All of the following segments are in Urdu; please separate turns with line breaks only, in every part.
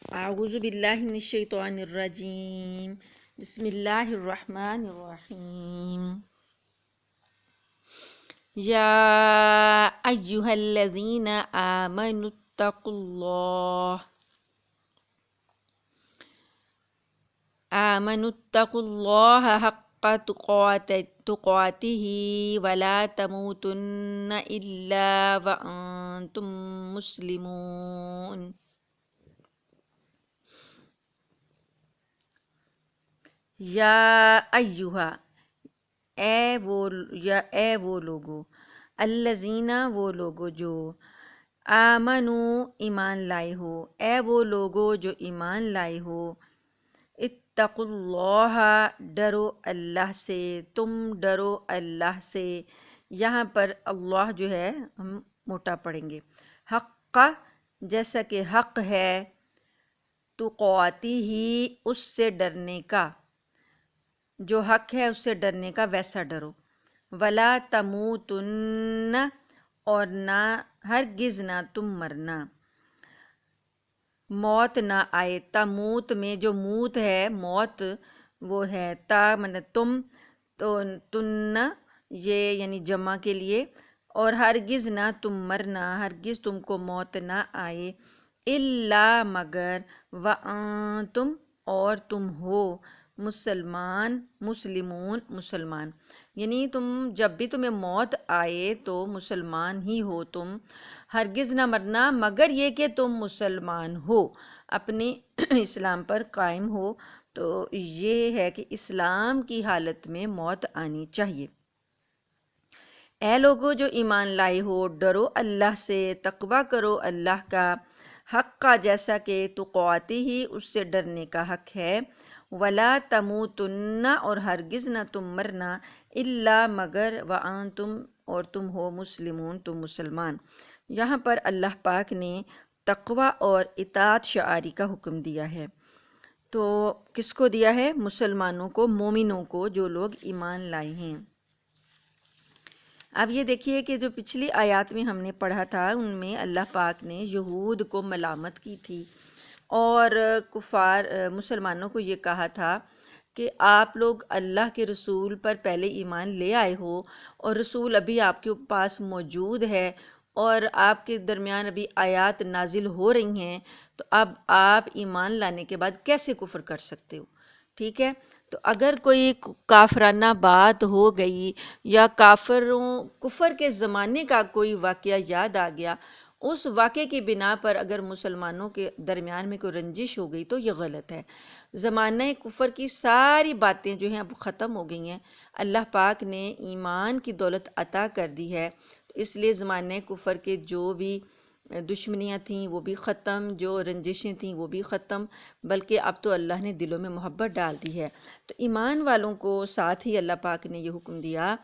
اعوذ باللہ من الشیطان الرجیم، بسم اللہ الرحمن الرحیم۔ یا ایہا الذین آمنوا اتقوا اللہ حق تقاتہ ولا تموتن الا وانتم مسلمون۔ یا ایہا، اے وہ لوگو، الذین وہ لوگو جو، آمنو ایمان لائے ہو، اے وہ لوگو جو ایمان لائے ہو، اتقوا اللہ ڈرو اللہ سے، تم ڈرو اللہ سے۔ یہاں پر اللہ جو ہے ہم موٹا پڑھیں گے، حق جیسا کہ حق ہے، تقاتی ہی اس سے ڈرنے کا، جو حق ہے اس سے ڈرنے کا ویسا ڈرو۔ ولا تموتن اور نہ ہرگز نہ تم مرنا، موت نہ آئے۔ تموت میں جو موت ہے موت وہ ہے تا مطلب تم، تو تن یہ یعنی جمع کے لیے، اور ہرگز نہ تم مرنا، ہرگز تم کو موت نہ آئے، الا مگر، وانتم اور تم ہو، مسلمون مسلمان، یعنی تم جب بھی تمہیں موت آئے تو مسلمان ہی ہو تم، ہرگز نہ مرنا مگر یہ کہ تم مسلمان ہو، اپنے اسلام پر قائم ہو۔ تو یہ ہے کہ اسلام کی حالت میں موت آنی چاہیے۔ اے لوگو جو ایمان لائے ہو، ڈرو اللہ سے، تقوی کرو اللہ کا، حق کا جیسا کہ تقاتی ہی اس سے ڈرنے کا حق ہے، ولا تموتن اور ہرگز نہ تم مرنا، الا مگر، وانتم اور تم ہو، مسلمون تم مسلمان۔ یہاں پر اللہ پاک نے تقوی اور اطاعت شعاری کا حکم دیا ہے، تو کس کو دیا ہے؟ مسلمانوں کو، مومنوں کو، جو لوگ ایمان لائے ہیں۔ اب یہ دیکھیے کہ جو پچھلی آیات میں ہم نے پڑھا تھا ان میں اللہ پاک نے یہود کو ملامت کی تھی اور کفار مسلمانوں کو یہ کہا تھا کہ آپ لوگ اللہ کے رسول پر پہلے ایمان لے آئے ہو اور رسول ابھی آپ کے پاس موجود ہے اور آپ کے درمیان ابھی آیات نازل ہو رہی ہیں، تو اب آپ ایمان لانے کے بعد کیسے کفر کر سکتے ہو؟ ٹھیک ہے، تو اگر کوئی کافرانہ بات ہو گئی یا کفر کے زمانے کا کوئی واقعہ یاد آ گیا، اس واقعے کی بنا پر اگر مسلمانوں کے درمیان میں کوئی رنجش ہو گئی تو یہ غلط ہے۔ زمانہ کفر کی ساری باتیں جو ہیں اب ختم ہو گئی ہیں، اللہ پاک نے ایمان کی دولت عطا کر دی ہے، تو اس لیے زمانہ کفر کے جو بھی دشمنیاں تھیں وہ بھی ختم، جو رنجشیں تھیں وہ بھی ختم، بلکہ اب تو اللہ نے دلوں میں محبت ڈال دی ہے۔ تو ایمان والوں کو ساتھ ہی اللہ پاک نے یہ حکم دیا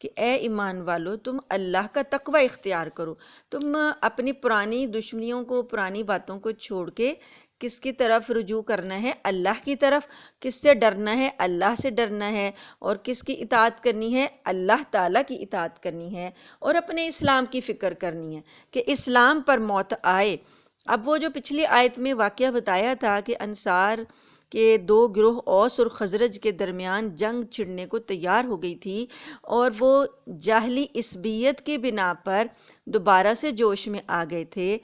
کہ اے ایمان والو تم اللہ کا تقوی اختیار کرو، تم اپنی پرانی دشمنیوں کو، پرانی باتوں کو چھوڑ کے کس کی طرف رجوع کرنا ہے؟ اللہ کی طرف۔ کس سے ڈرنا ہے؟ اللہ سے ڈرنا ہے، اور کس کی اطاعت کرنی ہے؟ اللہ تعالیٰ کی اطاعت کرنی ہے، اور اپنے اسلام کی فکر کرنی ہے کہ اسلام پر موت آئے۔ اب وہ جو پچھلی آیت میں واقعہ بتایا تھا کہ انصار کے دو گروہ اوس اور خزرج کے درمیان جنگ چھڑنے کو تیار ہو گئی تھی، اور وہ جاہلی عصبیت کی بنا پر دوبارہ سے جوش میں آ گئے تھے،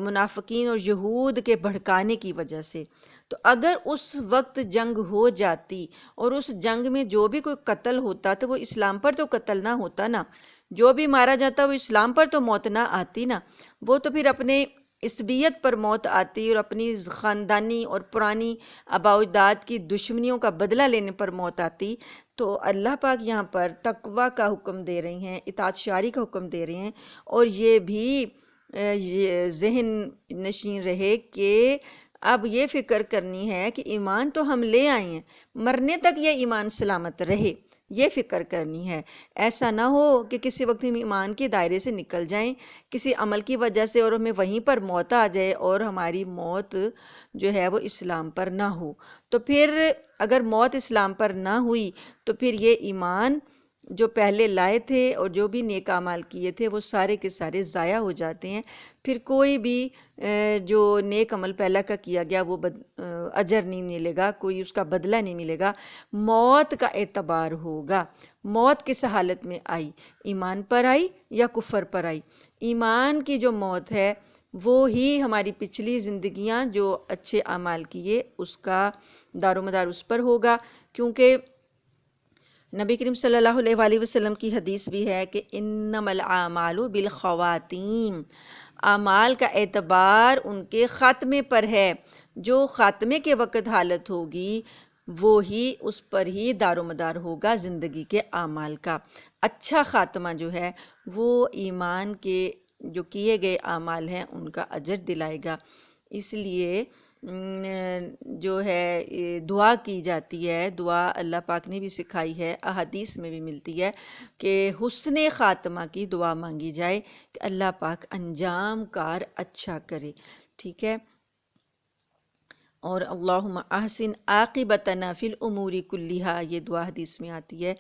منافقین اور یہود کے بھڑکانے کی وجہ سے۔ تو اگر اس وقت جنگ ہو جاتی اور اس جنگ میں جو بھی کوئی قتل ہوتا تو وہ اسلام پر تو قتل نہ ہوتا نا، جو بھی مارا جاتا وہ اسلام پر تو موت نہ آتی نا، وہ تو پھر اپنے عصبیت پر موت آتی اور اپنی خاندانی اور پرانی آباء و اجداد کی دشمنیوں کا بدلہ لینے پر موت آتی۔ تو اللہ پاک یہاں پر تقوی کا حکم دے رہے ہیں، اطاعت شعاری کا حکم دے رہے ہیں، اور یہ بھی ذہن نشین رہے کہ اب یہ فکر کرنی ہے کہ ایمان تو ہم لے آئے ہیں، مرنے تک یہ ایمان سلامت رہے، یہ فکر کرنی ہے۔ ایسا نہ ہو کہ کسی وقت ہم ایمان کے دائرے سے نکل جائیں کسی عمل کی وجہ سے اور ہمیں وہیں پر موت آ جائے اور ہماری موت جو ہے وہ اسلام پر نہ ہو۔ تو پھر اگر موت اسلام پر نہ ہوئی تو پھر یہ ایمان جو پہلے لائے تھے اور جو بھی نیک اعمال کیے تھے وہ سارے کے سارے ضائع ہو جاتے ہیں، پھر کوئی بھی جو نیک عمل پہلا کا کیا گیا وہ اجر نہیں ملے گا، کوئی اس کا بدلہ نہیں ملے گا۔ موت کا اعتبار ہوگا، موت کس حالت میں آئی، ایمان پر آئی یا کفر پر آئی۔ ایمان کی جو موت ہے وہ ہی ہماری پچھلی زندگیاں جو اچھے اعمال کیے اس کا دار و مدار اس پر ہوگا، کیونکہ نبی کریم صلی اللہ علیہ وآلہ وسلم کی حدیث بھی ہے کہ انما الاعمال بالخواتیم، اعمال کا اعتبار ان کے خاتمے پر ہے، جو خاتمے کے وقت حالت ہوگی وہی اس پر ہی دار و مدار ہوگا زندگی کے اعمال کا۔ اچھا خاتمہ جو ہے وہ ایمان کے جو کیے گئے اعمال ہیں ان کا اجر دلائے گا۔ اس لیے جو ہے دعا کی جاتی ہے، دعا اللہ پاک نے بھی سکھائی ہے، احادیث میں بھی ملتی ہے کہ حسن خاتمہ کی دعا مانگی جائے کہ اللہ پاک انجام کار اچھا کرے، ٹھیک ہے۔ اور اللہم احسن عاقبتنا فی الامور کلہا، یہ دعا حدیث میں آتی ہے،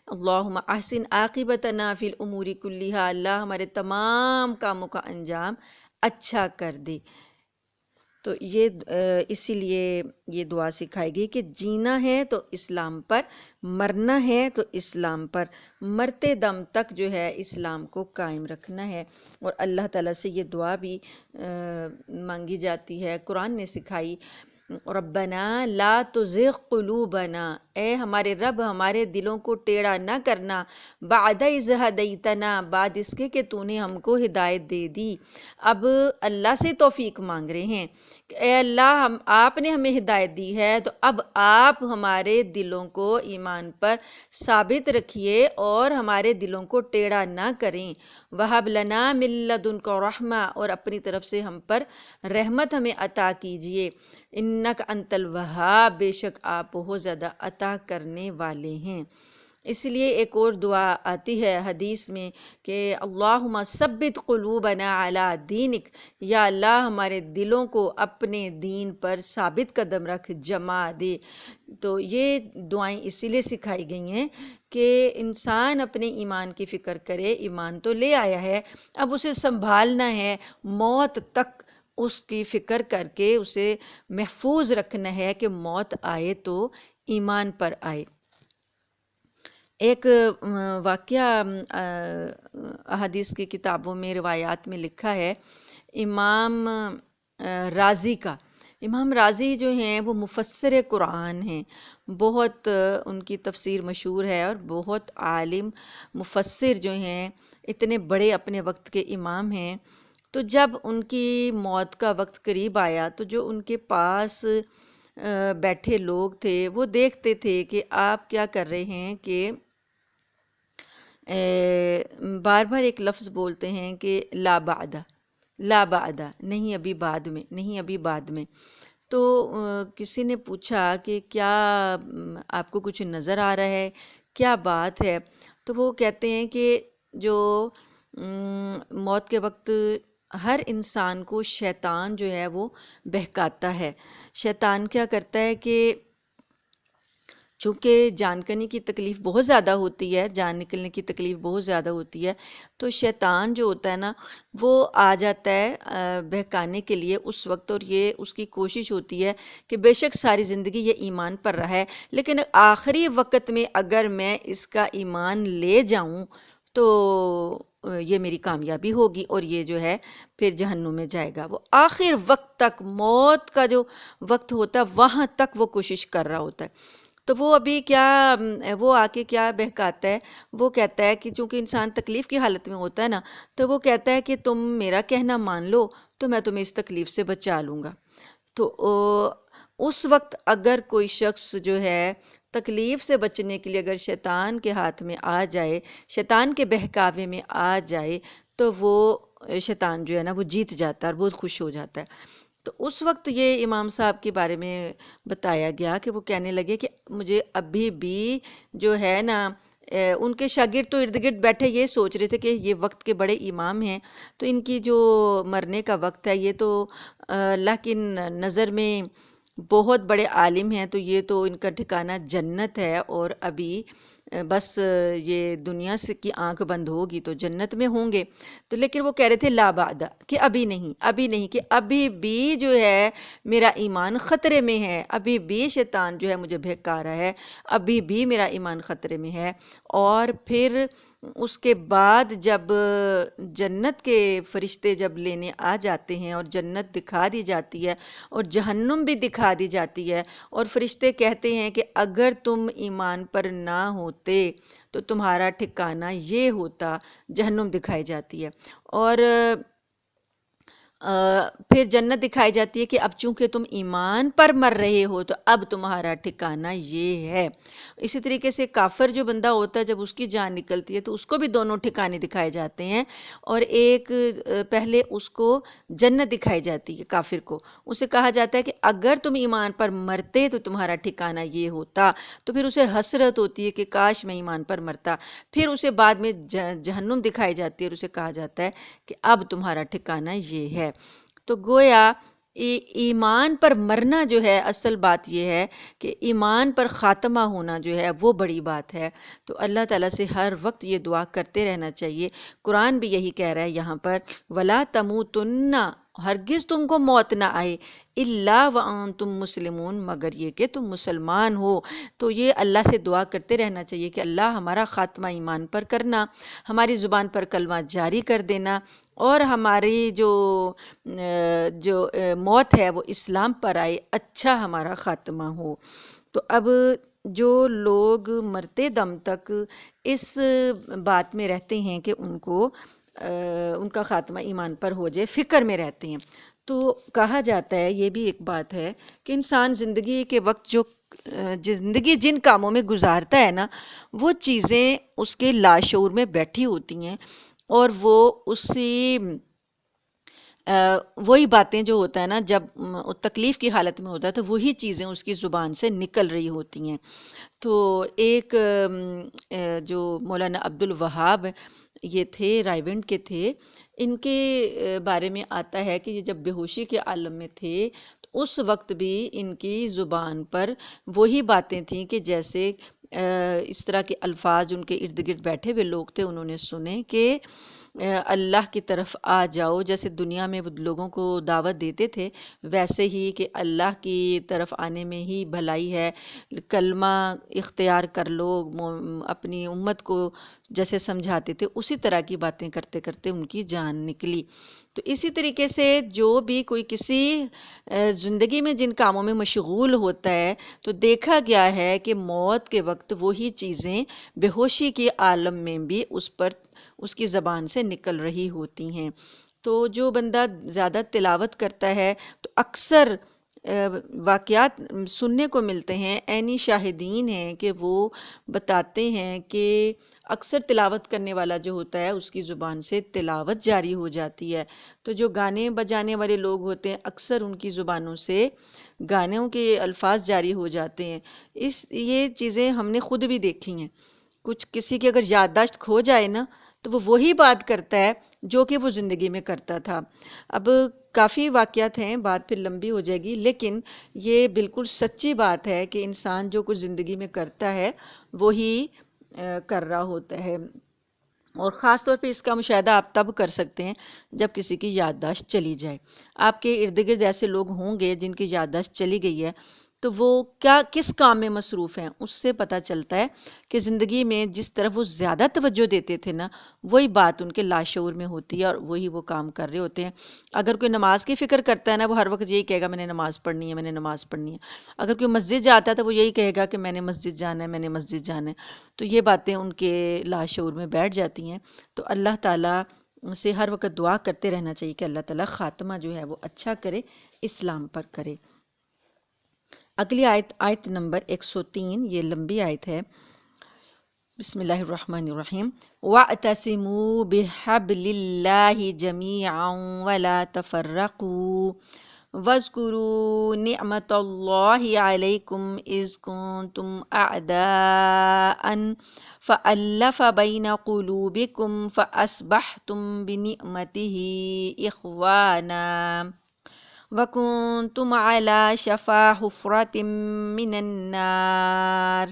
اللہم احسن عاقبتنا فی الامور کلہا، اللہ ہمارے تمام کاموں کا انجام اچھا کر دے۔ تو یہ اسی لیے یہ دعا سکھائی گئی کہ جینا ہے تو اسلام پر، مرنا ہے تو اسلام پر، مرتے دم تک جو ہے اسلام کو قائم رکھنا ہے۔ اور اللہ تعالیٰ سے یہ دعا بھی مانگی جاتی ہے، قرآن نے سکھائی، ربنا لا تزغ قلوبنا، اے ہمارے رب ہمارے دلوں کو ٹیڑھا نہ کرنا، بعد اذ ہدیتنا، بعد اس کے کہ تو نے ہم کو ہدایت دے دی۔ اب اللہ سے توفیق مانگ رہے ہیں کہ اے اللہ آپ نے ہمیں ہدایت دی ہے تو اب آپ ہمارے دلوں کو ایمان پر ثابت رکھیے اور ہمارے دلوں کو ٹیڑھا نہ کریں۔ وَهَبْ لَنَا مِن لَّدُنْكَ رَحْمَةً، اور اپنی طرف سے ہم پر رحمت ہمیں عطا کیجئے، انک انت الوہاب، بے شک آپ بہت زیادہ عطا کرنے والے ہیں۔ اس لیے ایک اور دعا آتی ہے حدیث میں کہ اللہم ثبت قلوبنا علی دینک، یا اللہ ہمارے دلوں کو اپنے دین پر ثابت قدم رکھ، جما دے۔ تو یہ دعائیں اسی لیے سکھائی گئی ہیں کہ انسان اپنے ایمان کی فکر کرے، ایمان تو لے آیا ہے، اب اسے سنبھالنا ہے، موت تک اس کی فکر کر کے اسے محفوظ رکھنا ہے کہ موت آئے تو ایمان پر آئے۔ ایک واقعہ احادیث کی کتابوں میں روایات میں لکھا ہے امام رازی کا۔ امام رازی جو ہیں وہ مفسر قرآن ہیں، بہت ان کی تفسیر مشہور ہے اور بہت عالم مفسر جو ہیں، اتنے بڑے اپنے وقت کے امام ہیں۔ تو جب ان کی موت کا وقت قریب آیا تو جو ان کے پاس بیٹھے لوگ تھے وہ دیکھتے تھے کہ آپ کیا کر رہے ہیں کہ بار بار ایک لفظ بولتے ہیں کہ لا بعد، لا بعد، نہیں ابھی بعد میں، نہیں ابھی بعد میں۔ تو کسی نے پوچھا کہ کیا آپ کو کچھ نظر آ رہا ہے، کیا بات ہے؟ تو وہ کہتے ہیں کہ جو موت کے وقت ہر انسان کو شیطان جو ہے وہ بہکاتا ہے۔ شیطان کیا کرتا ہے کہ چونکہ جان کنی کی تکلیف بہت زیادہ ہوتی ہے، جان نکلنے کی تکلیف بہت زیادہ ہوتی ہے، تو شیطان جو ہوتا ہے نا وہ آ جاتا ہے بہکانے کے لیے اس وقت، اور یہ اس کی کوشش ہوتی ہے کہ بے شک ساری زندگی یہ ایمان پر رہا ہے، لیکن آخری وقت میں اگر میں اس کا ایمان لے جاؤں تو یہ میری کامیابی ہوگی اور یہ جو ہے پھر جہنم میں جائے گا۔ وہ آخر وقت تک، موت کا جو وقت ہوتا ہے وہاں تک وہ کوشش کر رہا ہوتا ہے۔ تو وہ ابھی کیا، وہ آ کے کیا بہکاتا ہے، وہ کہتا ہے کہ چونکہ انسان تکلیف کی حالت میں ہوتا ہے نا، تو وہ کہتا ہے کہ تم میرا کہنا مان لو تو میں تمہیں اس تکلیف سے بچا لوں گا۔ تو اس وقت اگر کوئی شخص جو ہے تکلیف سے بچنے کے لیے اگر شیطان کے ہاتھ میں آ جائے، شیطان کے بہکاوے میں آ جائے، تو وہ شیطان جو ہے نا وہ جیت جاتا ہے اور بہت خوش ہو جاتا ہے۔ تو اس وقت یہ امام صاحب کے بارے میں بتایا گیا کہ وہ کہنے لگے کہ مجھے ابھی بھی جو ہے نا، ان کے شاگرد تو ارد گرد بیٹھے یہ سوچ رہے تھے کہ یہ وقت کے بڑے امام ہیں، تو ان کی جو مرنے کا وقت ہے یہ تو اللہ کی نظر میں بہت بڑے عالم ہیں، تو یہ تو ان کا ٹھکانہ جنت ہے، اور ابھی بس یہ دنیا سے کی آنکھ بند ہوگی تو جنت میں ہوں گے. تو لیکن وہ کہہ رہے تھے لا بعد، کہ ابھی نہیں، کہ ابھی بھی جو ہے میرا ایمان خطرے میں ہے، ابھی بھی شیطان جو ہے مجھے بہکا رہا ہے، ابھی بھی میرا ایمان خطرے میں ہے. اور پھر اس کے بعد جب جنت کے فرشتے جب لینے آ جاتے ہیں اور جنت دکھا دی جاتی ہے اور جہنم بھی دکھا دی جاتی ہے، اور فرشتے کہتے ہیں کہ اگر تم ایمان پر نہ ہوتے تو تمہارا ٹھکانہ یہ ہوتا، جہنم دکھائی جاتی ہے. اور پھر جنت دکھائی جاتی ہے کہ اب چونکہ تم ایمان پر مر رہے ہو تو اب تمہارا ٹھکانہ یہ ہے. اسی طریقے سے کافر جو بندہ ہوتا ہے جب اس کی جان نکلتی ہے تو اس کو بھی دونوں ٹھکانے دکھائے جاتے ہیں، اور ایک پہلے اس کو جنت دکھائی جاتی ہے کافر کو، اسے کہا جاتا ہے کہ اگر تم ایمان پر مرتے تو تمہارا ٹھکانہ یہ ہوتا. تو پھر اسے حسرت ہوتی ہے کہ کاش میں ایمان پر مرتا. پھر اسے بعد میں جہنم دکھائی جاتی ہے اور اسے کہا جاتا ہے کہ اب تمہارا ٹھکانہ یہ ہے. تو گویا ایمان پر مرنا جو ہے، اصل بات یہ ہے کہ ایمان پر خاتمہ ہونا جو ہے وہ بڑی بات ہے. تو اللہ تعالیٰ سے ہر وقت یہ دعا کرتے رہنا چاہیے. قرآن بھی یہی کہہ رہا ہے یہاں پر، وَلَا تَمُوتُنَّ، ہرگز تم کو موت نہ آئے، اِلَّا وَأَنْتُمْ مُسْلِمُونَ، مگر یہ کہ تم مسلمان ہو. تو یہ اللہ سے دعا کرتے رہنا چاہیے کہ اللہ ہمارا خاتمہ ایمان پر کرنا، ہماری زبان پر کلمہ جاری کر دینا، اور ہماری جو موت ہے وہ اسلام پر آئے، اچھا ہمارا خاتمہ ہو. تو اب جو لوگ مرتے دم تک اس بات میں رہتے ہیں کہ ان کا خاتمہ ایمان پر ہو جائے، فکر میں رہتے ہیں، تو کہا جاتا ہے، یہ بھی ایک بات ہے کہ انسان زندگی کے وقت زندگی جن کاموں میں گزارتا ہے نا، وہ چیزیں اس کے لاشعور میں بیٹھی ہوتی ہیں، اور وہ وہی باتیں جو ہوتا ہے نا، جب تکلیف کی حالت میں ہوتا ہے تو وہی چیزیں اس کی زبان سے نکل رہی ہوتی ہیں. تو ایک جو مولانا عبدالوہاب یہ تھے، رائیونڈ کے تھے، ان کے بارے میں آتا ہے کہ یہ جب بے ہوشی کے عالم میں تھے تو اس وقت بھی ان کی زبان پر وہی باتیں تھیں کہ جیسے اس طرح کے الفاظ ان کے ارد گرد بیٹھے ہوئے لوگ تھے، انہوں نے سنے کہ اللہ کی طرف آ جاؤ. جیسے دنیا میں وہ لوگوں کو دعوت دیتے تھے، ویسے ہی کہ اللہ کی طرف آنے میں ہی بھلائی ہے، کلمہ اختیار کر لو، اپنی امت کو جیسے سمجھاتے تھے اسی طرح کی باتیں کرتے کرتے ان کی جان نکلی. تو اسی طریقے سے جو بھی کوئی کسی زندگی میں جن کاموں میں مشغول ہوتا ہے، تو دیکھا گیا ہے کہ موت کے وقت وہی چیزیں بے ہوشی کے عالم میں بھی اس کی زبان سے نکل رہی ہوتی ہیں. تو جو بندہ زیادہ تلاوت کرتا ہے تو اکثر واقعات سننے کو ملتے ہیں، عینی شاہدین ہیں کہ وہ بتاتے ہیں کہ اکثر تلاوت کرنے والا جو ہوتا ہے اس کی زبان سے تلاوت جاری ہو جاتی ہے. تو جو گانے بجانے والے لوگ ہوتے ہیں اکثر ان کی زبانوں سے گانوں کے الفاظ جاری ہو جاتے ہیں. یہ چیزیں ہم نے خود بھی دیکھی ہیں. کسی کی اگر یادداشت کھو جائے نا تو وہ وہی بات کرتا ہے جو کہ وہ زندگی میں کرتا تھا. اب کافی واقعات ہیں، بات پھر لمبی ہو جائے گی، لیکن یہ بالکل سچی بات ہے کہ انسان جو کچھ زندگی میں کرتا ہے وہی کر رہا ہوتا ہے. اور خاص طور پہ اس کا مشاہدہ آپ تب کر سکتے ہیں جب کسی کی یادداشت چلی جائے. آپ کے ارد گرد ایسے لوگ ہوں گے جن کی یادداشت چلی گئی ہے، تو وہ کس کام میں مصروف ہیں، اس سے پتہ چلتا ہے کہ زندگی میں جس طرف وہ زیادہ توجہ دیتے تھے نا، وہی بات ان کے لاشعور میں ہوتی ہے اور وہی وہ کام کر رہے ہوتے ہیں. اگر کوئی نماز کی فکر کرتا ہے نا، وہ ہر وقت یہی کہے گا میں نے نماز پڑھنی ہے، میں نے نماز پڑھنی ہے. اگر کوئی مسجد جاتا ہے تو وہ یہی کہے گا کہ میں نے مسجد جانا ہے، میں نے مسجد جانا ہے. تو یہ باتیں ان کے لاشعور میں بیٹھ جاتی ہیں. تو اللہ تعالیٰ سے ہر وقت دعا کرتے رہنا چاہیے کہ اللہ تعالیٰ خاتمہ جو ہے وہ اچھا کرے، اسلام پر کرے. اگلی آیت نمبر 103، یہ لمبی آیت ہے. بسم اللہ الرحمن الرحیم. وَاعْتَصِمُوا بِحَبْلِ اللَّهِ جَمِيعًا وَلَا تَفَرَّقُوا وَاذْكُرُوا نِعْمَةَ اللَّهِ عَلَيْكُمْ إِذْ كُنْتُمْ أَعْدَاءً فَأَلَّفَ بَيْنَ قُلُوبِكُمْ فَأَصْبَحْتُمْ بِنِعْمَتِهِ إِخْوَانًا وَكُنْتُمْ عَلَى شَفَا حُفْرَةٍ مِّنَ النَّارِ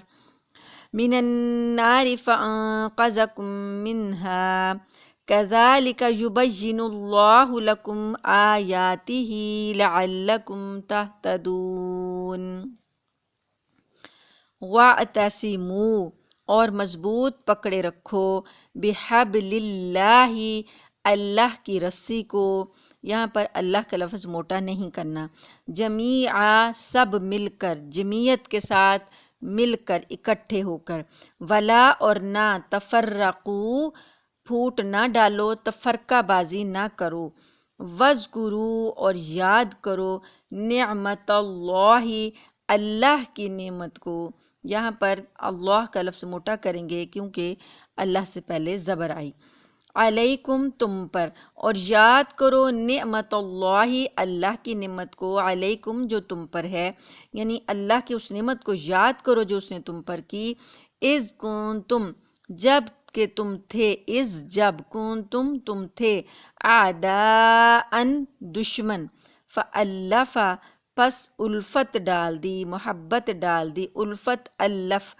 من النار فأنقذكم منها كذلك يبين الله لكم آياته لعلكم تهتدون۔ وَاعْتَصِمُوا، اور مضبوط پکڑے رکھو، بِحَبْلِ اللَّہِ، اللہ کی رسی کو۔ یہاں پر اللہ کا لفظ موٹا نہیں کرنا، جمیعا سب مل کر، جمعیت کے ساتھ مل کر، اکٹھے ہو کر، ولا اور نہ، تفرقو پھوٹ نہ ڈالو، تفرقہ بازی نہ کرو، وَاذْکُرُوا اور یاد کرو، نعمت اللہ، اللہ کی نعمت کو۔ یہاں پر اللہ کا لفظ موٹا کریں گے کیونکہ اللہ سے پہلے زبر آئی، علیکم تم پر، اور یاد کرو نعمت اللہ، اللہ کی نعمت کو، علیکم جو تم پر ہے، یعنی اللہ کی اس نعمت کو یاد کرو جو اس نے تم پر کی، اذ کنتم جب کہ تم تھے، اذ جب، کنتم تم تھے، اعداء دشمن، فالف پس الفت ڈال دی، محبت ڈال دی، الفت الف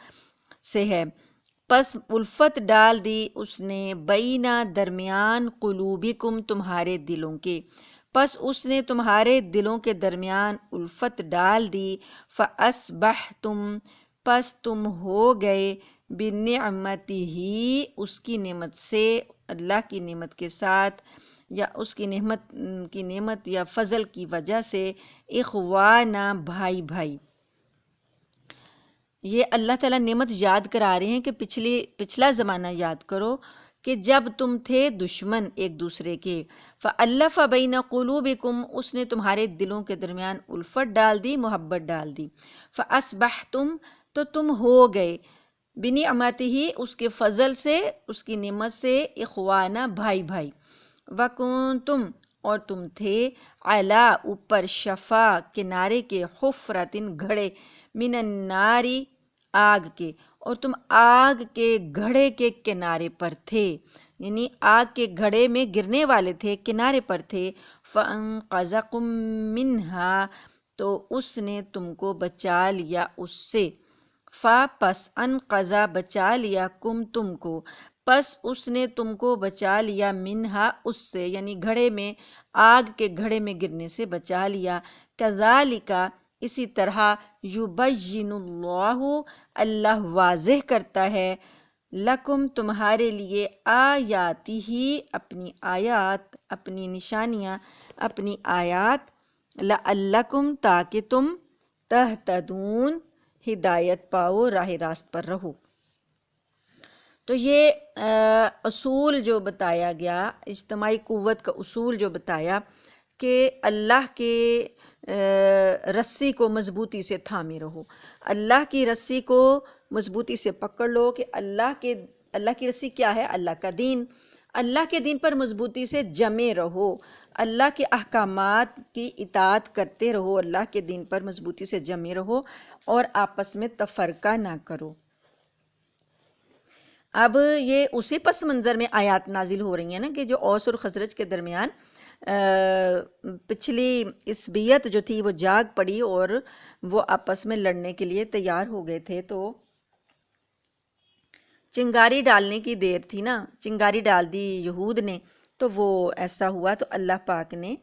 سے ہے، پس الفت ڈال دی اس نے، بینا درمیان، قلوبکم تمہارے دلوں کے، پس اس نے تمہارے دلوں کے درمیان الفت ڈال دی، فاصبحتم پس تم ہو گئے، بنعمتہ اس کی نعمت سے، اللہ کی نعمت کے ساتھ، یا اس کی نعمت یا فضل کی وجہ سے، اخوانا بھائی بھائی۔ یہ اللہ تعالیٰ نعمت یاد کرا رہے ہیں کہ پچھلا زمانہ یاد کرو کہ جب تم تھے دشمن ایک دوسرے کے، فَأَلَّفَ بَيْنَ قُلُوبِكُمْ اس نے تمہارے دلوں کے درمیان الفت ڈال دی، محبت ڈال دی، فَأَصْبَحْتُمْ تو تم ہو گئے، بِنِعْمَتِهِ اس کے فضل سے، اس کی نعمت سے، اخوانا بھائی بھائی، وَكُنْتُمْ اور تم تھے، عَلَا اوپر، شفا کنارے کے، حفرتن گھڑے، من الناری آگ کے، اور تم آگ کے گھڑے کے کنارے پر تھے، یعنی آگ کے گھڑے میں گرنے والے تھے، کنارے پر تھے، فَأَنْقَذَكُم مِّنْہَا تو اس نے تم کو بچا لیا اس سے، پس انقذا بچا لیا، کم تم کو، پس اس نے تم کو بچا لیا، منہا اس سے، یعنی گھڑے میں، آگ کے گھڑے میں گرنے سے بچا لیا، کذالک اسی طرح، یبین اللہ اللہ واضح کرتا ہے، لکم تمہارے لیے، آیاتہ اپنی آیات، اپنی نشانیاں، اپنی آیات، لعلکم تاکہ تم، تہتدون ہدایت پاؤ، راہ راست پر رہو۔ تو یہ اصول جو بتایا گیا، اجتماعی قوت کا اصول جو بتایا کہ اللہ کے رسی کو مضبوطی سے تھامے رہو، اللہ کی رسی کو مضبوطی سے پکڑ لو، کہ اللہ کی رسی کیا ہے؟ اللہ کا دین، اللہ کے دین پر مضبوطی سے جمے رہو، اللہ کے احکامات کی اطاعت کرتے رہو، اللہ کے دین پر مضبوطی سے جمے رہو، اور آپس میں تفرقہ نہ کرو۔ اب یہ اسی پس منظر میں آیات نازل ہو رہی ہیں نا کہ جو اوس اور خزرج کے درمیان پچھلی عصبیت جو تھی وہ جاگ پڑی اور وہ آپس میں لڑنے کے لیے تیار ہو گئے تھے، تو چنگاری ڈالنے کی دیر تھی نا، چنگاری ڈال دی یہود نے، تو وہ ایسا ہوا، تو اللہ پاک نے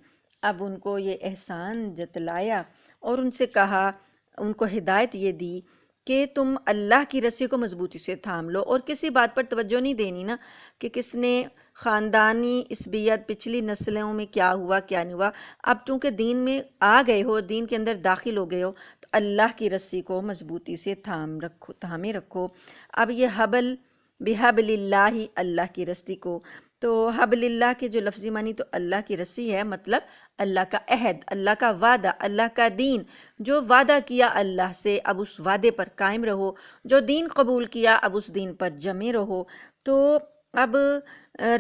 اب ان کو یہ احسان جتلایا اور ان سے کہا، ان کو ہدایت یہ دی کہ تم اللہ کی رسی کو مضبوطی سے تھام لو، اور کسی بات پر توجہ نہیں دینی نا کہ کس نے خاندانی عصبیت پچھلی نسلوں میں کیا ہوا کیا نہیں ہوا، اب چونکہ دین میں آ گئے ہو، دین کے اندر داخل ہو گئے ہو، تو اللہ کی رسی کو مضبوطی سے تھامے رکھو۔ اب یہ حبل، بحبل اللہ، اللہ کی رسی کو، تو حبل اللہ کے جو لفظی معنی تو اللہ کی رسی ہے، مطلب اللہ کا عہد، اللہ کا وعدہ، اللہ کا دین، جو وعدہ کیا اللہ سے، اب اس وعدے پر قائم رہو، جو دین قبول کیا اب اس دین پر جمے رہو۔ تو اب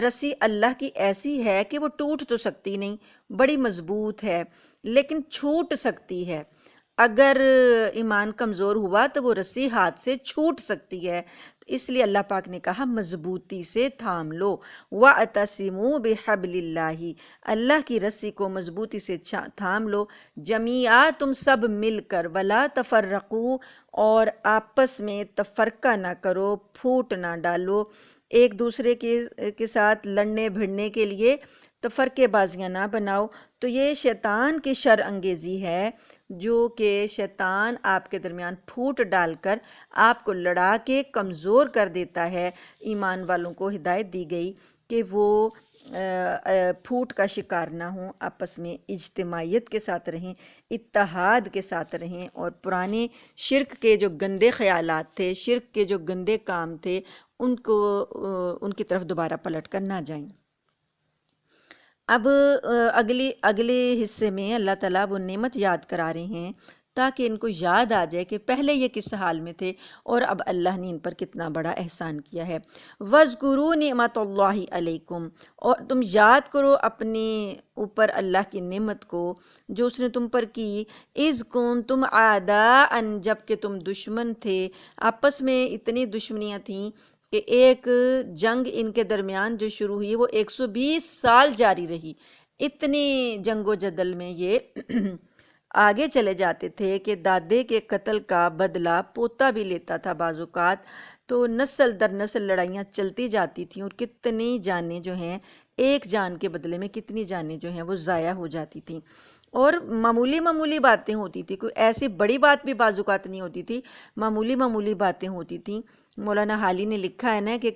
رسی اللہ کی ایسی ہے کہ وہ ٹوٹ تو سکتی نہیں، بڑی مضبوط ہے، لیکن چھوٹ سکتی ہے، اگر ایمان کمزور ہوا تو وہ رسی ہاتھ سے چھوٹ سکتی ہے، تو اس لیے اللہ پاک نے کہا مضبوطی سے تھام لو۔ وَاعْتَصِمُوا بِحَبْلِ اللَّهِ، اللہ کی رسی کو مضبوطی سے تھام لو، جمیعا تم سب مل کر، وَلَا تَفَرَّقُوا، اور آپس میں تفرقہ نہ کرو، پھوٹ نہ ڈالو، ایک دوسرے کے ساتھ لڑنے بھڑنے کے لیے تفرقے بازیاں نہ بناؤ۔ تو یہ شیطان کی شر انگیزی ہے، جو کہ شیطان آپ کے درمیان پھوٹ ڈال کر آپ کو لڑا کے کمزور کر دیتا ہے۔ ایمان والوں کو ہدایت دی گئی کہ وہ پھوٹ کا شکار نہ ہوں، آپس میں اجتماعیت کے ساتھ رہیں، اتحاد کے ساتھ رہیں، اور پرانے شرک کے جو گندے خیالات تھے، شرک کے جو گندے کام تھے، ان کی طرف دوبارہ پلٹ کر نہ جائیں۔ اب اگلے حصے میں اللہ تعالیٰ وہ نعمت یاد کرا رہے ہیں تاکہ ان کو یاد آ جائے کہ پہلے یہ کس حال میں تھے اور اب اللہ نے ان پر کتنا بڑا احسان کیا ہے۔ وَاذْكُرُوا نِعْمَتَ اللَّهِ عَلَيْكُمْ، اور تم یاد کرو اپنے اوپر اللہ کی نعمت کو جو اس نے تم پر کی، اِذْ كُنْتُمْ أَعْدَاءً، جب کہ تم دشمن تھے، آپس میں اتنی دشمنیاں تھیں کہ ایک جنگ ان کے درمیان جو شروع ہوئی وہ 120 سال جاری رہی۔ اتنی جنگ و جدل میں یہ آگے چلے جاتے تھے کہ دادے کے قتل کا بدلہ پوتا بھی لیتا تھا بعض اوقات، تو نسل در نسل لڑائیاں چلتی جاتی تھیں، اور کتنی جانیں جو ہیں، ایک جان کے بدلے میں کتنی جانیں جو ہیں وہ ضائع ہو جاتی تھیں، اور معمولی باتیں ہوتی تھی، کوئی ایسی بڑی بات بھی بعض اوقات نہیں ہوتی تھی، معمولی باتیں ہوتی تھیں۔ مولانا حالی نے لکھا ہے نا کہ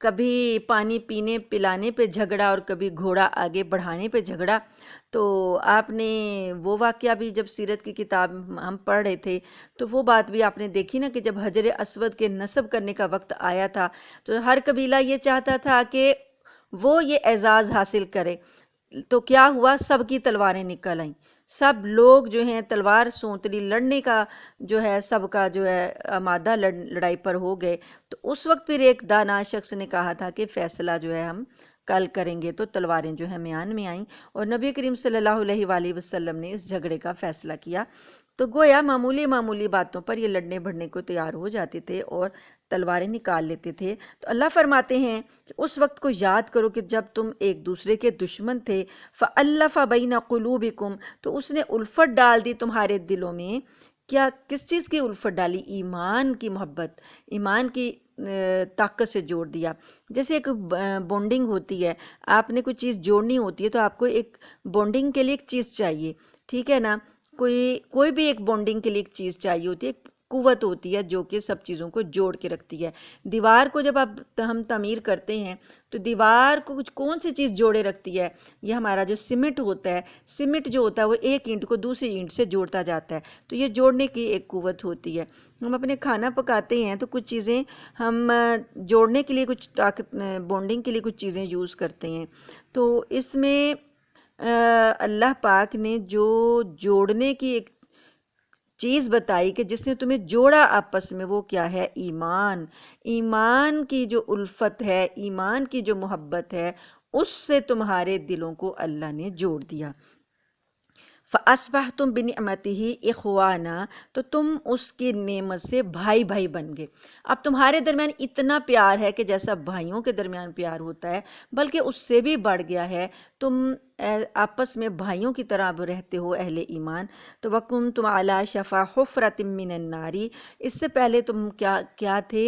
کبھی پانی پینے پلانے پہ جھگڑا اور کبھی گھوڑا آگے بڑھانے پہ جھگڑا۔ تو آپ نے وہ واقعہ بھی جب سیرت کی کتاب ہم پڑھ رہے تھے تو وہ بات بھی آپ نے دیکھی نا کہ جب حجر اسود کے نصب کرنے کا وقت آیا تھا تو ہر قبیلہ یہ چاہتا تھا کہ وہ یہ اعزاز حاصل کرے، تو کیا ہوا، سب کی تلواریں نکل آئیں، سب لوگ جو ہیں تلوار سونتلی لڑنے کا جو ہے سب کا جو ہے آمادہ لڑائی پر ہو گئے۔ تو اس وقت پھر ایک دانا شخص نے کہا تھا کہ فیصلہ جو ہے ہم کل کریں گے، تو تلواریں جو ہے میان میں آئیں اور نبی کریم صلی اللہ علیہ وآلہ وسلم نے اس جھگڑے کا فیصلہ کیا۔ تو گویا معمولی باتوں پر یہ لڑنے بھڑنے کو تیار ہو جاتے تھے اور تلواریں نکال لیتے تھے۔ تو اللہ فرماتے ہیں کہ اس وقت کو یاد کرو کہ جب تم ایک دوسرے کے دشمن تھے، فَأَلَّفَ بَيْنَ قُلُوبِكُمْ، تو اس نے الفت ڈال دی تمہارے دلوں میں۔ کس چیز کی الفت ڈالی؟ ایمان کی محبت، ایمان کی طاقت سے جوڑ دیا۔ جیسے ایک بونڈنگ ہوتی ہے، آپ نے کوئی چیز جوڑنی ہوتی ہے تو آپ کو ایک بونڈنگ کے لیے ایک چیز چاہیے، ٹھیک ہے نا، کوئی بھی ایک بونڈنگ کے لیے ایک چیز چاہیے ہوتی ہے، ایک قوت ہوتی ہے جو کہ سب چیزوں کو جوڑ کے رکھتی ہے۔ دیوار کو جب ہم تعمیر کرتے ہیں تو دیوار کو کون سی چیز جوڑے رکھتی ہے؟ یہ ہمارا جو سیمنٹ ہوتا ہے، سیمنٹ جو ہوتا ہے وہ ایک اینٹ کو دوسری اینٹ سے جوڑتا جاتا ہے، تو یہ جوڑنے کی ایک قوت ہوتی ہے۔ ہم اپنے کھانا پکاتے ہیں تو کچھ چیزیں ہم جوڑنے کے لیے، کچھ بونڈنگ کے لیے کچھ چیزیں یوز کرتے ہیں، تو اس میں اللہ پاک نے جو جوڑنے کی ایک چیز بتائی کہ جس نے تمہیں جوڑا آپس میں، وہ کیا ہے؟ ایمان۔ ایمان کی جو الفت ہے، ایمان کی جو محبت ہے، اس سے تمہارے دلوں کو اللہ نے جوڑ دیا۔ فَأَصْبَحْتُمْ بِنِعْمَتِهِ إِخْوَانًا، تو تم اس کی نعمت سے بھائی بن گئے۔ اب تمہارے درمیان اتنا پیار ہے کہ جیسا بھائیوں کے درمیان پیار ہوتا ہے بلکہ اس سے بھی بڑھ گیا ہے، تم آپس میں بھائیوں کی طرح اب رہتے ہو اہل ایمان۔ تو وَكُنْتُمْ عَلَى شَفَا حُفْرَةٍ مِّنَ النَّارِ، اس سے پہلے تم کیا تھے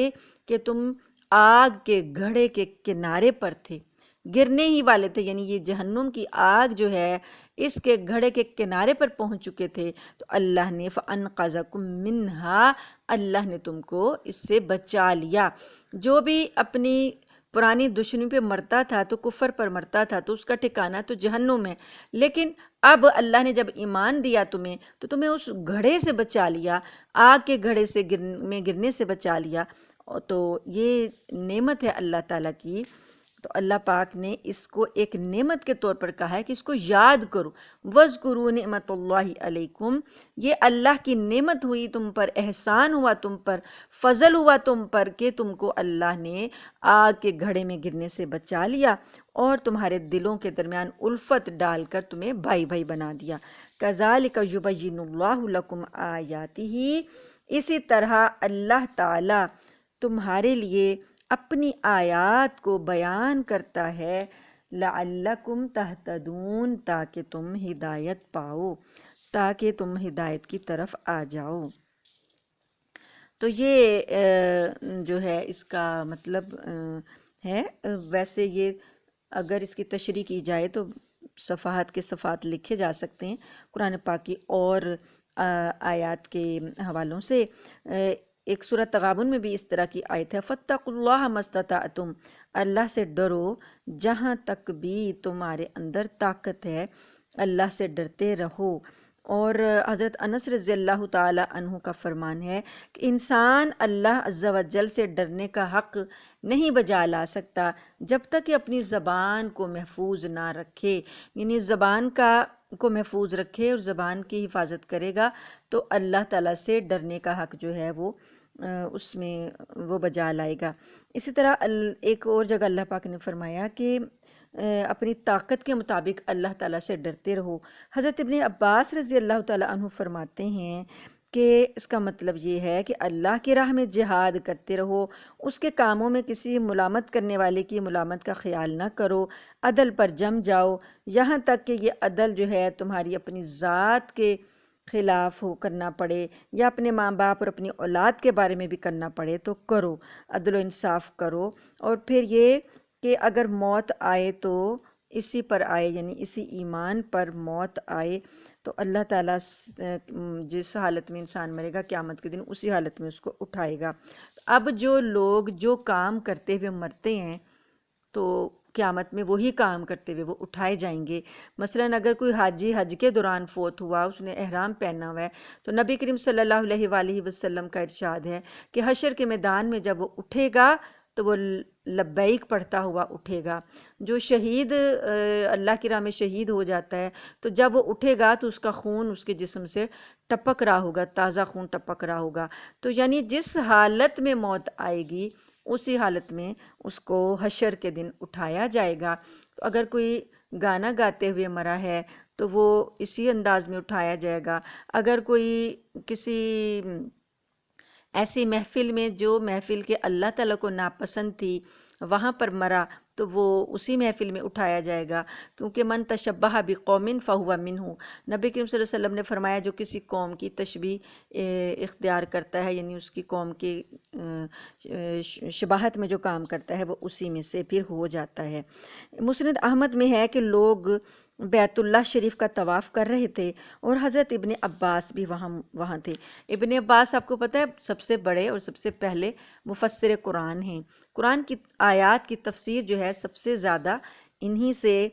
کہ تم آگ کے گھڑے کے کنارے پر تھے، گرنے ہی والے تھے، یعنی یہ جہنم کی آگ جو ہے اس کے گھڑے کے کنارے پر پہنچ چکے تھے، تو اللہ نے فَأَنْقَذَكُم مِّنْهَا، اللہ نے تم کو اس سے بچا لیا۔ جو بھی اپنی پرانی دشمنی پہ مرتا تھا تو کفر پر مرتا تھا تو اس کا ٹھکانہ تو جہنم ہے، لیکن اب اللہ نے جب ایمان دیا تمہیں تو تمہیں اس گھڑے سے بچا لیا، آگ کے گھڑے سے گرنے سے بچا لیا۔ تو یہ نعمت ہے اللہ تعالیٰ کی۔ تو اللہ پاک نے اس کو ایک نعمت کے طور پر کہا ہے کہ اس کو یاد کرو، وَاذْكُرُوا نِعْمَتَ اللَّهِ عَلَيْكُمْ، یہ اللہ کی نعمت ہوئی تم پر، احسان ہوا تم پر، فضل ہوا تم پر کہ تم کو اللہ نے آگ کے گھڑے میں گرنے سے بچا لیا اور تمہارے دلوں کے درمیان الفت ڈال کر تمہیں بھائی بھائی بنا دیا۔ كَذَلِكَ يُبَيِّنُ اللَّهُ لَكُمْ آيَاتِهِ، اسی طرح اللہ تعالی تمہارے لیے اپنی آیات کو بیان کرتا ہے، لَعَلَّكُمْ تَهْتَدُونَ، تاکہ تم ہدایت پاؤ، تاکہ تم ہدایت کی طرف آ جاؤ۔ تو یہ جو ہے اس کا مطلب ہے۔ ویسے یہ اگر اس کی تشریح کی جائے تو صفحات کے صفحات لکھے جا سکتے ہیں قرآن پاک کی اور آیات کے حوالوں سے۔ ایک سورہ تغابن میں بھی اس طرح کی آیت ہے، فَاتَّقُوا اللَّهَ مَا اسْتَطَعْتُمْ، اللہ سے ڈرو جہاں تک بھی تمہارے اندر طاقت ہے، اللہ سے ڈرتے رہو۔ اور حضرت انس رضی اللہ تعالی عنہ کا فرمان ہے کہ انسان اللہ عز و جل سے ڈرنے کا حق نہیں بجا لا سکتا جب تک کہ اپنی زبان کو محفوظ نہ رکھے، یعنی زبان کو محفوظ رکھے اور زبان کی حفاظت کرے گا تو اللہ تعالیٰ سے ڈرنے کا حق جو ہے وہ اس میں وہ بجا لائے گا۔ اسی طرح ایک اور جگہ اللہ پاک نے فرمایا کہ اپنی طاقت کے مطابق اللہ تعالیٰ سے ڈرتے رہو۔ حضرت ابن عباس رضی اللہ تعالیٰ عنہ فرماتے ہیں کہ اس کا مطلب یہ ہے کہ اللہ کی راہ میں جہاد کرتے رہو، اس کے کاموں میں کسی ملامت کرنے والے کی ملامت کا خیال نہ کرو، عدل پر جم جاؤ، یہاں تک کہ یہ عدل جو ہے تمہاری اپنی ذات کے خلاف ہو کرنا پڑے یا اپنے ماں باپ اور اپنی اولاد کے بارے میں بھی کرنا پڑے تو کرو، عدل و انصاف کرو۔ اور پھر یہ کہ اگر موت آئے تو اسی پر آئے، یعنی اسی ایمان پر موت آئے تو اللہ تعالیٰ جس حالت میں انسان مرے گا قیامت کے دن اسی حالت میں اس کو اٹھائے گا۔ اب جو لوگ جو کام کرتے ہوئے مرتے ہیں تو قیامت میں وہی کام کرتے ہوئے وہ اٹھائے جائیں گے۔ مثلا اگر کوئی حاجی حج کے دوران فوت ہوا، اس نے احرام پہنا ہوا ہے، تو نبی کریم صلی اللہ علیہ وآلہ وسلم کا ارشاد ہے کہ حشر کے میدان میں جب وہ اٹھے گا تو وہ لبیک پڑھتا ہوا اٹھے گا۔ جو شہید اللہ کی راہ میں شہید ہو جاتا ہے تو جب وہ اٹھے گا تو اس کا خون اس کے جسم سے ٹپک رہا ہوگا، تازہ خون ٹپک رہا ہوگا۔ تو یعنی جس حالت میں موت آئے گی اسی حالت میں اس کو حشر کے دن اٹھایا جائے گا۔ تو اگر کوئی گانا گاتے ہوئے مرا ہے تو وہ اسی انداز میں اٹھایا جائے گا۔ اگر کوئی کسی ایسی محفل میں جو محفل کے اللہ تعالیٰ کو ناپسند تھی وہاں پر مرا تو وہ اسی محفل میں اٹھایا جائے گا، کیونکہ من تشبہ بقوم فہو منہ، نبی کریم صلی اللہ علیہ وسلم نے فرمایا جو کسی قوم کی تشبیہ اختیار کرتا ہے، یعنی اس کی قوم کے شباہت میں جو کام کرتا ہے وہ اسی میں سے پھر ہو جاتا ہے۔ مسند احمد میں ہے کہ لوگ بیت اللہ شریف کا طواف کر رہے تھے اور حضرت ابن عباس بھی وہاں تھے۔ ابن عباس آپ کو پتہ ہے سب سے بڑے اور سب سے پہلے مفسر قرآن ہیں۔ قرآن کی آیات کی تفسیر جو ہے سب سے زیادہ انہی سے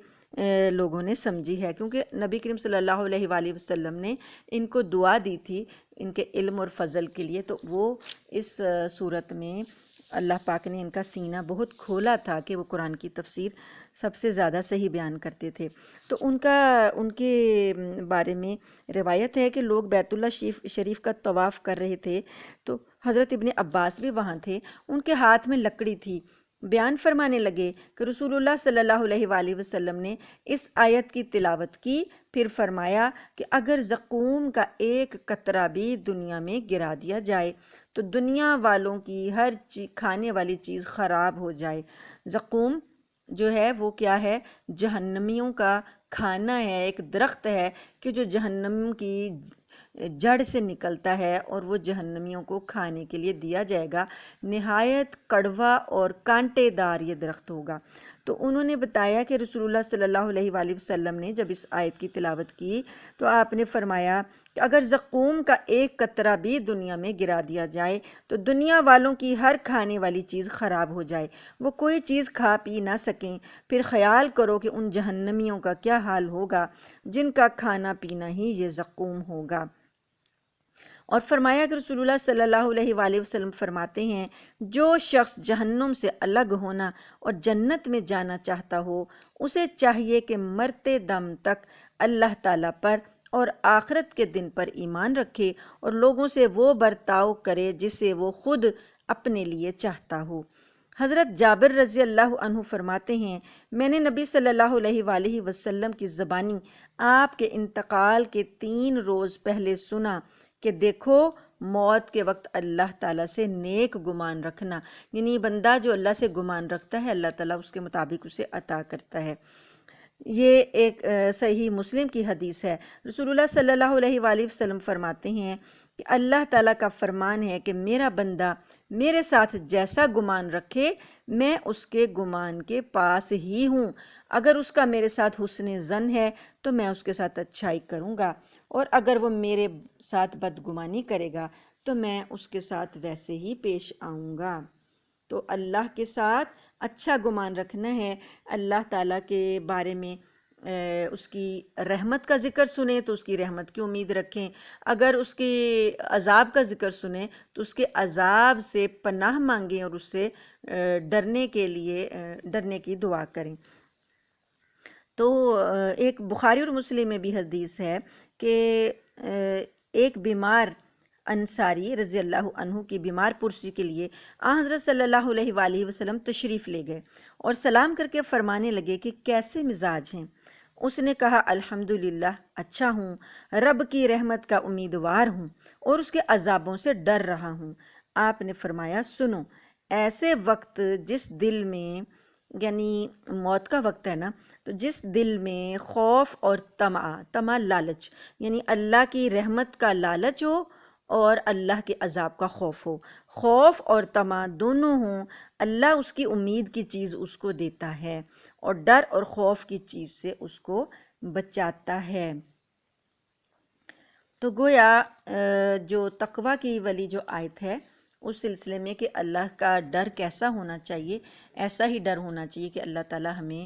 لوگوں نے سمجھی ہے، کیونکہ نبی کریم صلی اللہ علیہ وآلہ وسلم نے ان کو دعا دی تھی ان کے علم اور فضل کے لیے، تو وہ اس صورت میں اللہ پاک نے ان کا سینہ بہت کھولا تھا کہ وہ قرآن کی تفسیر سب سے زیادہ صحیح بیان کرتے تھے۔ تو ان کے بارے میں روایت ہے کہ لوگ بیت اللہ شریف کا طواف کر رہے تھے تو حضرت ابن عباس بھی وہاں تھے، ان کے ہاتھ میں لکڑی تھی، بیان فرمانے لگے کہ رسول اللہ صلی اللہ علیہ وآلہ وسلم نے اس آیت کی تلاوت کی، پھر فرمایا کہ اگر زقوم کا ایک قطرہ بھی دنیا میں گرا دیا جائے تو دنیا والوں کی ہر کھانے والی چیز خراب ہو جائے۔ زقوم جو ہے وہ کیا ہے؟ جہنمیوں کا کھانا ہے، ایک درخت ہے کہ جو جہنم کی جڑ سے نکلتا ہے اور وہ جہنمیوں کو کھانے کے لیے دیا جائے گا۔ نہایت کڑوا اور کانٹے دار یہ درخت ہوگا۔ تو انہوں نے بتایا کہ رسول اللہ صلی اللہ علیہ وآلہ وسلم نے جب اس آیت کی تلاوت کی تو آپ نے فرمایا کہ اگر زقوم کا ایک قطرہ بھی دنیا میں گرا دیا جائے تو دنیا والوں کی ہر کھانے والی چیز خراب ہو جائے، وہ کوئی چیز کھا پی نہ سکیں۔ پھر خیال کرو کہ ان جہنمیوں کا کیا حال ہوگا جن کا کھانا پینا ہی یہ زقوم ہوگا۔ اور فرمایا کہ رسول اللہ صلی اللہ علیہ وآلہ وسلم فرماتے ہیں جو شخص جہنم سے الگ ہونا اور جنت میں جانا چاہتا ہو اسے چاہیے کہ مرتے دم تک اللہ تعالیٰ پر اور آخرت کے دن پر ایمان رکھے اور لوگوں سے وہ برتاؤ کرے جسے وہ خود اپنے لیے چاہتا ہو۔ حضرت جابر رضی اللہ عنہ فرماتے ہیں میں نے نبی صلی اللہ علیہ وآلہ وسلم کی زبانی آپ کے انتقال کے 3 روز پہلے سنا کہ دیکھو موت کے وقت اللہ تعالیٰ سے نیک گمان رکھنا، یعنی بندہ جو اللہ سے گمان رکھتا ہے اللہ تعالیٰ اس کے مطابق اسے عطا کرتا ہے۔ یہ ایک صحیح مسلم کی حدیث ہے۔ رسول اللہ صلی اللہ علیہ وآلہ وسلم فرماتے ہیں کہ اللہ تعالیٰ کا فرمان ہے کہ میرا بندہ میرے ساتھ جیسا گمان رکھے میں اس کے گمان کے پاس ہی ہوں، اگر اس کا میرے ساتھ حسن ظن ہے تو میں اس کے ساتھ اچھائی کروں گا، اور اگر وہ میرے ساتھ بدگمانی کرے گا تو میں اس کے ساتھ ویسے ہی پیش آؤں گا۔ تو اللہ کے ساتھ اچھا گمان رکھنا ہے، اللہ تعالیٰ کے بارے میں اس کی رحمت کا ذکر سنیں تو اس کی رحمت کی امید رکھیں، اگر اس کے عذاب کا ذکر سنیں تو اس کے عذاب سے پناہ مانگیں اور اس سے ڈرنے کی دعا کریں۔ تو ایک بخاری اور مسلم میں بھی حدیث ہے کہ ایک بیمار انصاری رضی اللہ عنہ کی بیمار پرسی کے لیے حضرت صلی اللہ علیہ وآلہ وسلم تشریف لے گئے اور سلام کر کے فرمانے لگے کہ کیسے مزاج ہیں؟ اس نے کہا الحمدللہ اچھا ہوں، رب کی رحمت کا امیدوار ہوں اور اس کے عذابوں سے ڈر رہا ہوں۔ آپ نے فرمایا سنو، ایسے وقت جس دل میں، یعنی موت کا وقت ہے نا، تو جس دل میں خوف اور طمع لالچ، یعنی اللہ کی رحمت کا لالچ ہو اور اللہ کے عذاب کا خوف ہو، خوف اور طمع دونوں ہوں، اللہ اس کی امید کی چیز اس کو دیتا ہے اور ڈر اور خوف کی چیز سے اس کو بچاتا ہے۔ تو گویا جو تقویٰ کی والی جو آیت ہے اس سلسلے میں کہ اللہ کا ڈر کیسا ہونا چاہیے، ایسا ہی ڈر ہونا چاہیے کہ اللہ تعالیٰ ہمیں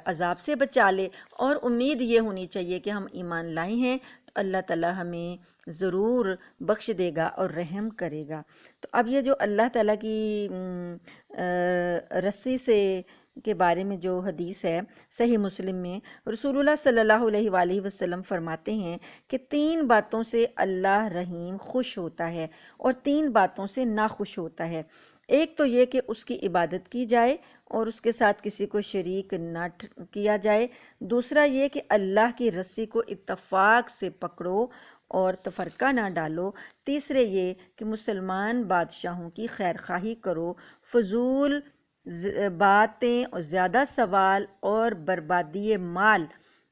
عذاب سے بچا لے، اور امید یہ ہونی چاہیے کہ ہم ایمان لائے ہیں تو اللہ تعالیٰ ہمیں ضرور بخش دے گا اور رحم کرے گا۔ تو اب یہ جو اللہ تعالیٰ کی رسی سے کے بارے میں جو حدیث ہے صحیح مسلم میں، رسول اللہ صلی اللہ علیہ وآلہ وسلم فرماتے ہیں کہ 3 باتوں سے اللہ رحیم خوش ہوتا ہے اور 3 باتوں سے ناخوش ہوتا ہے۔ ایک تو یہ کہ اس کی عبادت کی جائے اور اس کے ساتھ کسی کو شریک نہ کیا جائے، دوسرا یہ کہ اللہ کی رسی کو اتفاق سے پکڑو اور تفرقہ نہ ڈالو، تیسرے یہ کہ مسلمان بادشاہوں کی خیر خواہی کرو، فضول باتیں اور زیادہ سوال اور بربادی مال،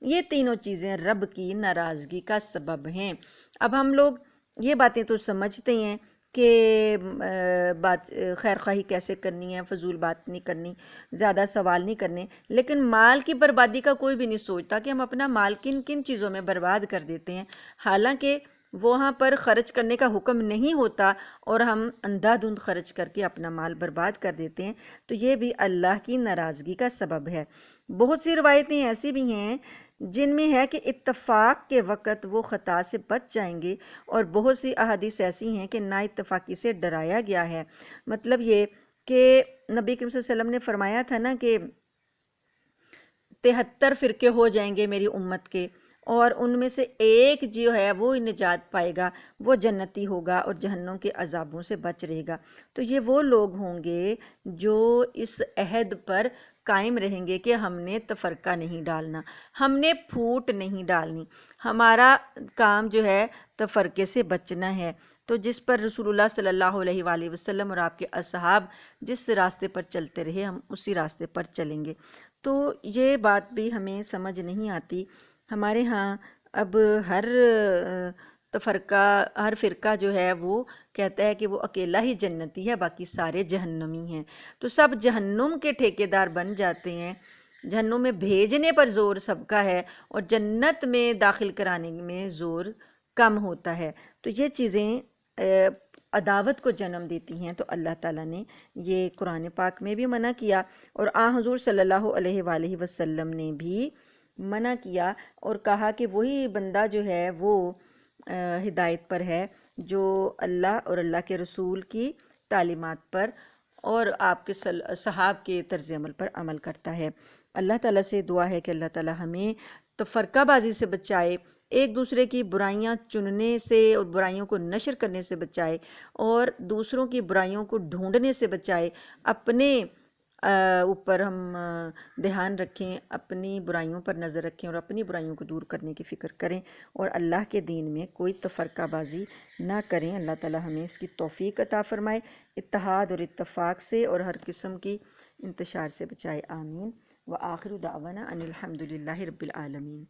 یہ تینوں چیزیں رب کی ناراضگی کا سبب ہیں۔ اب ہم لوگ یہ باتیں تو سمجھتے ہیں کہ خیر خواہی کیسے کرنی ہے، فضول بات نہیں کرنی، زیادہ سوال نہیں کرنے، لیکن مال کی بربادی کا کوئی بھی نہیں سوچتا کہ ہم اپنا مال کن کن چیزوں میں برباد کر دیتے ہیں، حالانکہ وہاں پر خرچ کرنے کا حکم نہیں ہوتا اور ہم اندھا دھند خرچ کر کے اپنا مال برباد کر دیتے ہیں، تو یہ بھی اللہ کی ناراضگی کا سبب ہے۔ بہت سی روایتیں ایسی بھی ہیں جن میں ہے کہ اتفاق کے وقت وہ خطا سے بچ جائیں گے، اور بہت سی احادیث ایسی ہیں کہ نا اتفاقی سے ڈرایا گیا ہے۔ مطلب یہ کہ نبی کریم صلی اللہ علیہ وسلم نے فرمایا تھا نا کہ 73 فرقے ہو جائیں گے میری امت کے، اور ان میں سے ایک جو ہے وہ نجات پائے گا، وہ جنتی ہوگا اور جہنم کے عذابوں سے بچ رہے گا۔ تو یہ وہ لوگ ہوں گے جو اس عہد پر قائم رہیں گے کہ ہم نے تفرقہ نہیں ڈالنا، ہم نے پھوٹ نہیں ڈالنی، ہمارا کام جو ہے تفرقے سے بچنا ہے۔ تو جس پر رسول اللہ صلی اللہ علیہ وآلہ وسلم اور آپ کے اصحاب جس راستے پر چلتے رہے ہم اسی راستے پر چلیں گے۔ تو یہ بات بھی ہمیں سمجھ نہیں آتی۔ ہمارے ہاں اب ہر فرقہ جو ہے وہ کہتا ہے کہ وہ اکیلا ہی جنتی ہے، باقی سارے جہنمی ہیں، تو سب جہنم کے ٹھیکیدار بن جاتے ہیں، جہنم میں بھیجنے پر زور سب کا ہے اور جنت میں داخل کرانے میں زور کم ہوتا ہے۔ تو یہ چیزیں عداوت کو جنم دیتی ہیں، تو اللہ تعالیٰ نے یہ قرآن پاک میں بھی منع کیا اور حضور صلی اللہ علیہ وآلہ وسلم نے بھی منع کیا اور کہا کہ وہی بندہ جو ہے وہ ہدایت پر ہے، جو اللہ اور اللہ کے رسول کی تعلیمات پر اور آپ کے صحاب کے طرز عمل پر عمل کرتا ہے۔ اللہ تعالیٰ سے دعا ہے کہ اللہ تعالیٰ ہمیں تفرقہ بازی سے بچائے، ایک دوسرے کی برائیاں چننے سے اور برائیوں کو نشر کرنے سے بچائے، اور دوسروں کی برائیوں کو ڈھونڈنے سے بچائے۔ اپنے اوپر ہم دھیان رکھیں، اپنی برائیوں پر نظر رکھیں اور اپنی برائیوں کو دور کرنے کی فکر کریں، اور اللہ کے دین میں کوئی تفرقہ بازی نہ کریں۔ اللہ تعالیٰ ہمیں اس کی توفیق عطا فرمائے، اتحاد اور اتفاق سے اور ہر قسم کی انتشار سے بچائے، آمین۔ وآخر دعوانا ان الحمد للہ رب العالمین۔